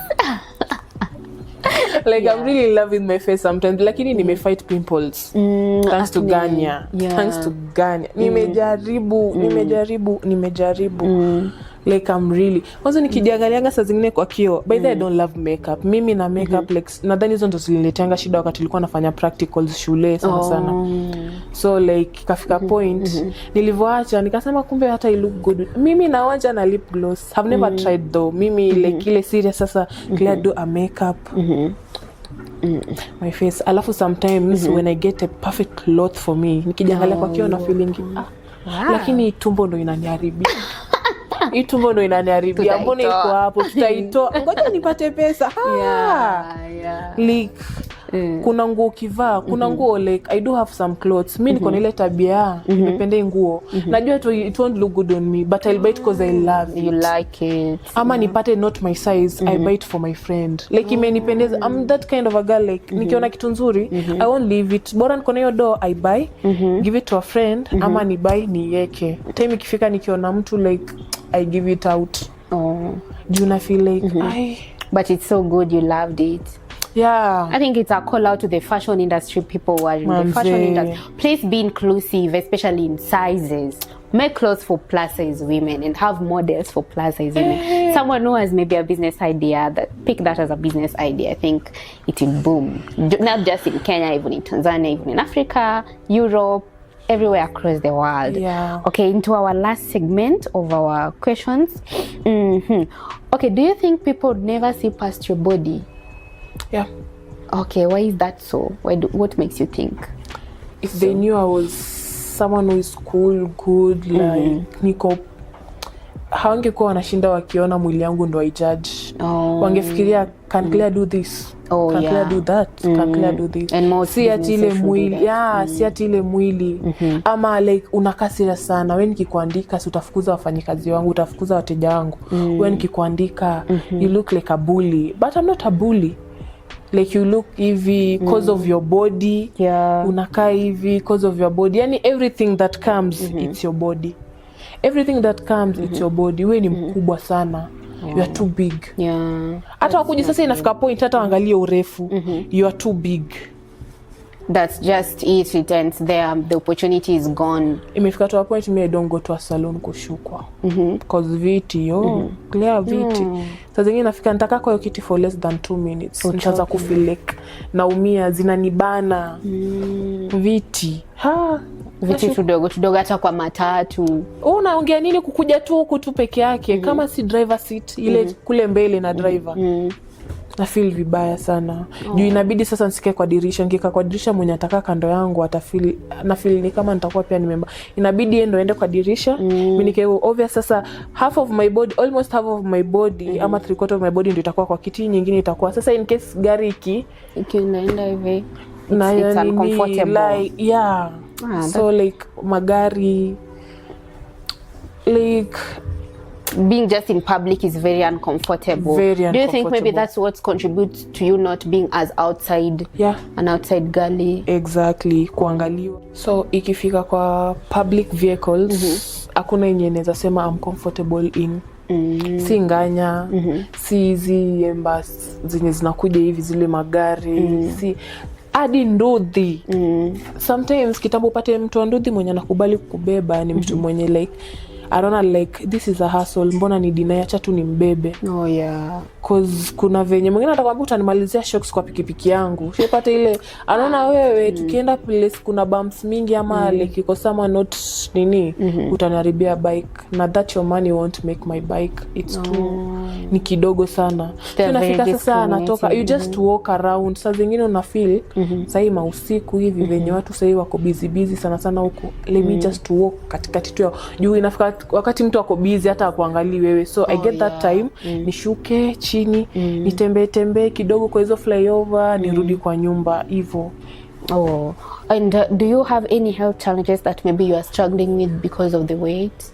Like, yeah. I'm really loving my face sometimes. Lakini nimefight pimples. Thanks to Ganya. Yeah. Thanks to Ganya. Nimejaribu. Like, I'm really. Kwanza nikijiangalianga saa zingine kwa kioo. By the way, I don't love makeup. Mimi na makeup, like, nadhani hizo ndo zilinileteanga shida wakati nilikuwa nafanya practicals shule sana. So, like, kafika point, nilivyoacha, nikasema kumbe hata I look good. Mimi nawacha na lip gloss. Have never tried though. Mimi, like, ile serious sasa, clear do a makeup. My face. Alafu sometimes, when I get a perfect cloth for me, nikijiangalia kwa kioo na feeling, lakini tumbo ndo inaniharibia. Itumbo ndo inaniharibia. Mbona iko hapo? Tutaitoa. Ngoja nipate pesa. Like, kuna nguo kivaa, kuna nguo, like, I do have some clothes. Mimi niko na ile tabia, nimependa nguo. Najua it won't look good on me, but I'll buy it because I love it. You like it. Ama nipate not my size, I buy it for my friend. Like, imenipendeza. I'm that kind of a girl, like, nikiona kitu nzuri, I won't leave it. Bora niko na hiyo door, I buy, give it to a friend, ama ni buy niweke. Time ikifika nikiona mtu, like, I give it out. Do you feel like, but it's so good you loved it. Yeah. I think it's a call out to the fashion industry, people who are in the fashion industry. Please be inclusive, especially in sizes. Make clothes for plus size women and have models for plus size women. Someone who has maybe a business idea, pick that as a business idea. I think it will boom. Not just in Kenya, even in Tanzania, even in Africa, Europe, everywhere across the world. Yeah. Okay, into our last segment of our questions. Okay, do you think people never see past your body? Yeah. Okay, why is that so? What makes you think? If they knew I was someone who is cool, good, like, niko, hawangekuwa wanashinda wakiona mwili yangu ndo I judge. Wangefikiria, can Claire do this? Can Claire do that? Can Claire do this? Si ati ile mwili. Si ati ile mwili. Ama, like, unakaa serious sana. Wewe nikikuandika, si utafukuza wafanyikazi wangu, utafukuza wateja wangu. Wewe nikikuandika, you look like a bully. But I'm not a bully. Like, you look hivi because of your body. Unakaa hivi because of your body. Yani everything that comes, it's your body. Everything that comes, it's your body. Wewe ni mkubwa sana. You are too big. Hata wakuji sasa inafika point hata waangalie urefu. You are too big. That's just it. It ends there. The opportunity is gone. Imefika to a point me I don't go to a salon kushukwa. Because viti, clear viti. Sasa zingine nafika nitaka kwa kiti for less than 2 minutes. Nitaanza kufeel like naumia, zinanibana. Viti. Viti tudogo hata kwa matatu. Unaongea nini kukuja tu huku tu peke yake kama si driver seat ile kule mbele na driver. Na feel vibaya sana. Juu inabidi sasa nisikae kwa dirisha. Nikikaa kwa dirisha mwenye ataka kando yangu atafeel, na feel ni kama nitakuwa pia nimemba. Inabidi yeye ndo aende kwa dirisha. Mimi nikae obvious sasa almost half of my body ama 3/4 of my body ndio itakuwa kwa kiti, nyingine itakuwa sasa in case gari inaenda hivi. It's uncomfortable. Like, so like magari, like, being just in public is very uncomfortable. Do you think maybe that's what contributes to you not being as outside? An outside girly? Exactly, kuangaliwa. So ikifika kwa public vehicles, hakuna yenye naweza sema I'm comfortable in. Si nganya, si hizi embas zenye zinakuja hivi zile magari, si hadi nduthi. Sometimes kitambo upate mtu wa nduthi mwenye anakubali kukubeba ni mtu mwenye like I don't know, like, this is a hassle, mbona ni deny, acha tu nimbebe. Cause kuna venye mwingine atakwambia utanimalizia shocks kwa pikipiki yangu. Shepata ile anaona wewe tukienda place kuna bumps mingi ama like iko sama not nini, utaniharibia bike. Na that your money won't make my bike. It's too ni kidogo sana. So unafika sasa anatoka, you just walk around. Saa zingine una feel sasa mausiku hivi venye watu sasa wako busy sana huko, let me just walk katikati tu juu. Inafika wakati mtu ako busy hata akuangalii wewe, so I get that time nishuke chini nitembee kidogo kwa hizo flyover nirudi kwa nyumba hivyo. And do you have any health challenges that maybe you are struggling with because of the weight?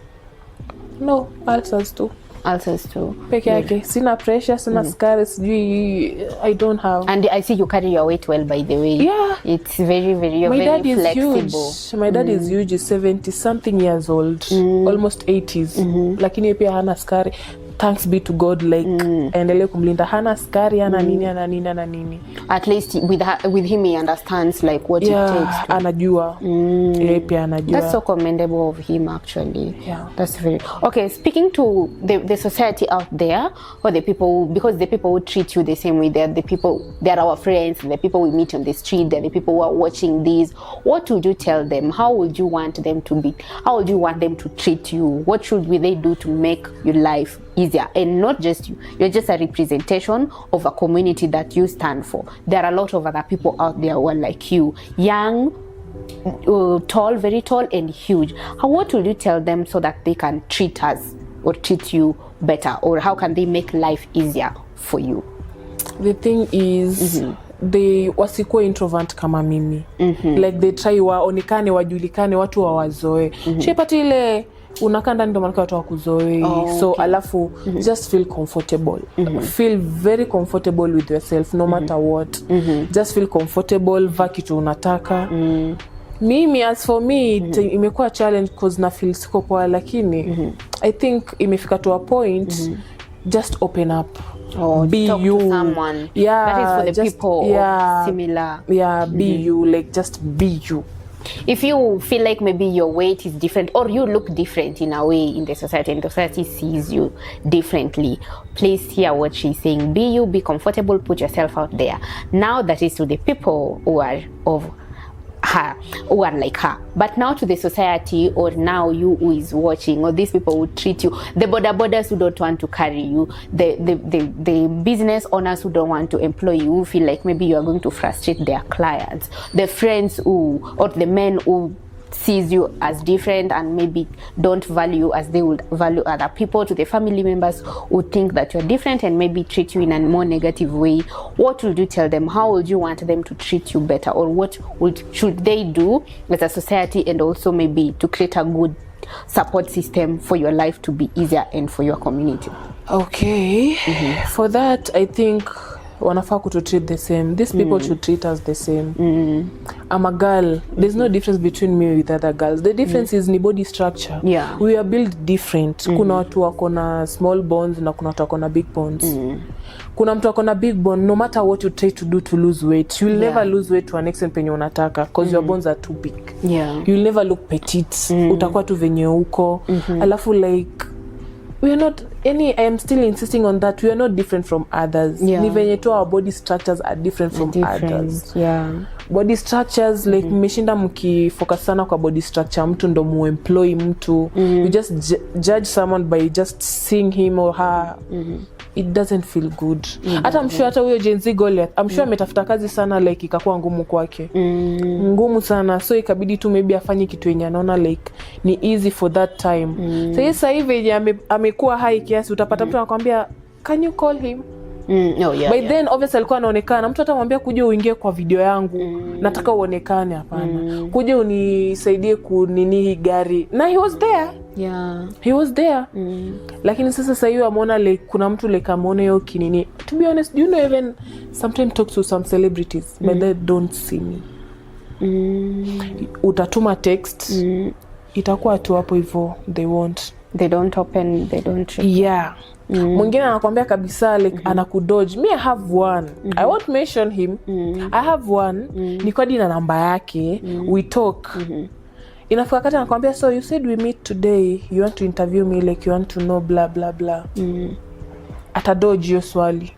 No, ulcers too. Peke yake. Sina pressure, sina sukari, sijui, I don't have. And I see you carry your weight well, by the way. Yeah. It's very, you're My very dad flexible. Is huge. My dad is huge, is 70 something years old, almost 80s. Lakini pia hana sukari. Thanks be to God, like endelee kumlinda, hana sukari, hana nini. At least with him he understands like what it takes to. Anajua. Pia anajua. That's so commendable of him, actually. Yeah. That's very okay. Speaking to the society out there, or the people, because the people who treat you the same way, they're our friends, the people we meet on the street, they're the people who are watching these. What would you tell them? How would you want them to be? How would you want them to treat you? What should they do to make your life easier? And not just you, you're just a representation of a community that you stand for. There are a lot of other people out there who are like you, young, tall, very tall and huge. What will you tell them so that they can treat us or treat you better, or how can they make life easier for you? The thing is they wasikuwe introvert kama mimi. Like they try waonekane, wajulikane, watu wawazoe. Shepati ile unakanda ndio maana watu wakuzoe. So alafu just feel comfortable. Feel very comfortable with yourself no matter what. Just feel comfortable, vaa kitu unataka. Mimi, as for me, imekuwa challenge because na feel siko poa, lakini I think imefika to a point, just open up. Be talk you. To someone. Yeah, that is for the people similar. Yeah, be you, like just be you. If you feel like maybe your weight is different or you look different in a way in the society and the society sees you differently, please hear what she's saying. Be you, be comfortable, put yourself out there. Now that is to the people who are of her, who are like her. But now to the society, or now you who is watching, or these people who treat you, the borders who don't want to carry you, the business owners who don't want to employ you, who feel like maybe you are going to frustrate their clients, the friends who, or the men who sees you as different and maybe don't value as they would value other people, to the family members who think that you're different and maybe treat you in a more negative way. What would you tell them? How would you want them to treat you better, or what should they do as a society, and also maybe to create a good support system for your life to be easier and for your community? Okay. For that, I think wanafaa kutu treat the same. These people should treat us the same. I'm a girl. There's no difference between me with other girls. The difference is ni body structure. Yeah. We are built different. Kuna watu wako na small bones na kuna watu wako na big bones. Kuna mtu wako na big bone, no matter what you try to do to lose weight, you'll never lose weight to an extent penye unataka, because your bones are too big. You'll never look petite. Utakuwa tu venye uko. Alafu like, we are not I am still insisting on that. We are not different from others. Ni venye tu our body structures are different from others. Body structures, like mmeshinda mkifocus sana kwa body structure mtu ndo muemploy mtu. You just judge someone by just seeing him or her. It doesn't feel good. Hata I'm sure hata huyo Gen Z Goliath, I'm sure ametafuta kazi sana, like ikakuwa ngumu kwake. Ngumu sana. So ikabidi tu maybe afanye kitu yenye anaona like ni easy for that time. Sasa hivi amekuwa high kiasi, utapata mtu anakuambia can you call him? By then obviously alikuwa anaonekana, mtu atamwambia kuja uingie kwa video yangu, nataka uonekane. Hapana, kuja unisaidie kunini hii gari, na he was there. He was there. Lakini sasa hiyo ameona like kuna mtu like ameona hiyo kinini. To be honest, you know, even sometimes talk to some celebrities, but they don't see me. Utatuma text, itakuwa tu hapo hivyo, they don't open, they don't mwingine anakuambia kabisa like anakudodge. Me, I have one. I won't mention him. I have one. Niko na namba yake. We talk. Inafika kati anakuambia, so you said we meet today, you want to interview me, like you want to know blah blah blah. Atadodge hiyo swali.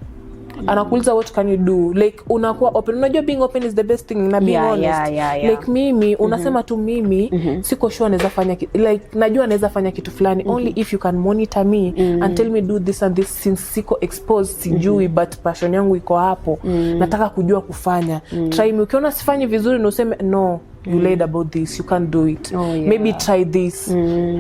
anakuuliza what can you do, like unakuwa open. Unajua being open is the best thing na being honest. Like mimi unasema tu mimi siko sure naweza fanya like najua naweza fanya kitu fulani only if you can monitor me and tell me do this and this, since siko exposed sijui but passion yangu iko hapo, nataka kujua kufanya. Try me, ukiona sifanyi vizuri na useme no, you lied about this, you can't do it. Maybe try this.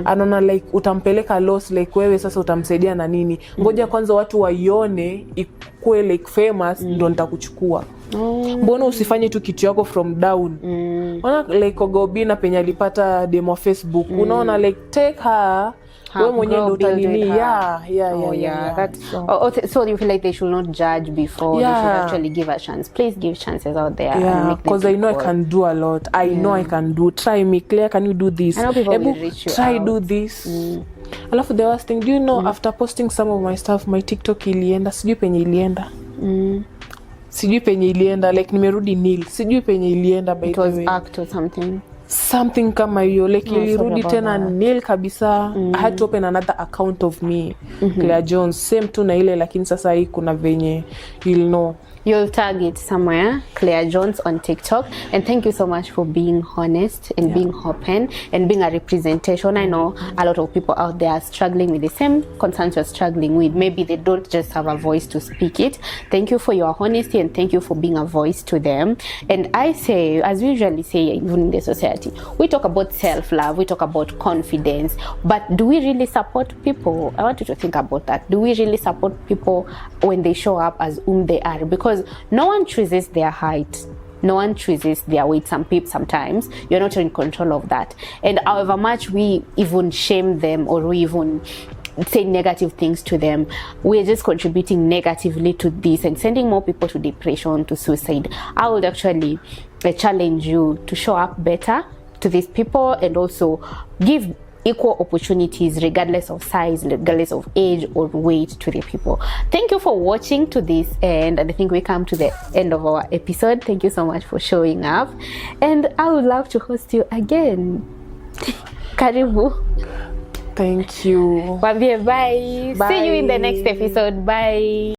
Anaona like utampeleka loss, like wewe sasa utamsaidia na nini, ngoja kwanza watu waione ikue like famous ndo nitakuchukua. Mbona usifanye tu kitu yako from down? Unaona like Ogobina penye alipata demo Facebook, unaona like take her, wewe mwenyewe ndo utanini. That's so you feel like they should not judge before they should actually give a chance. Please give chances out there and make them, because I know I can do a lot. I know I can do. Try me, Claire, can you do this? I know people will reach you try out. Do this. Alafu the worst thing, do you know after posting some of my stuff, my TikTok ilienda, sijui penye ilienda. Sijui penye ilienda, like nimerudi nil, sijui penye ilienda by the way. It was act or something kama hiyo, like ilirudi tena nil kabisa. I had to open another account of me, Claire Jones, same tu na ile, lakini sasa hii kuna venye you'll know. You'll tag it somewhere, Claire Jones on TikTok. And thank you so much for being honest and being open and being a representation. I know a lot of people out there are struggling with the same concerns you're struggling with. Maybe they don't just have a voice to speak it. Thank you for your honesty and thank you for being a voice to them. And I say, as we usually say even in the society, we talk about self-love, we talk about confidence, but do we really support people? I want you to think about that. Do we really support people when they show up as whom they are? Because no one chooses their height, no one chooses their weight. Sometimes you're not in control of that, and however much we even shame them or we even say negative things to them, we're just contributing negatively to this and sending more people to depression, to suicide. I would actually challenge you to show up better to these people and also give equal opportunities regardless of size, regardless of age or weight to the people. Thank you for watching to this end, and I think we come to the end of our episode. Thank you so much for showing up, and I would love to host you again. Karibu. Thank you. Bye. See you in the next episode. Bye.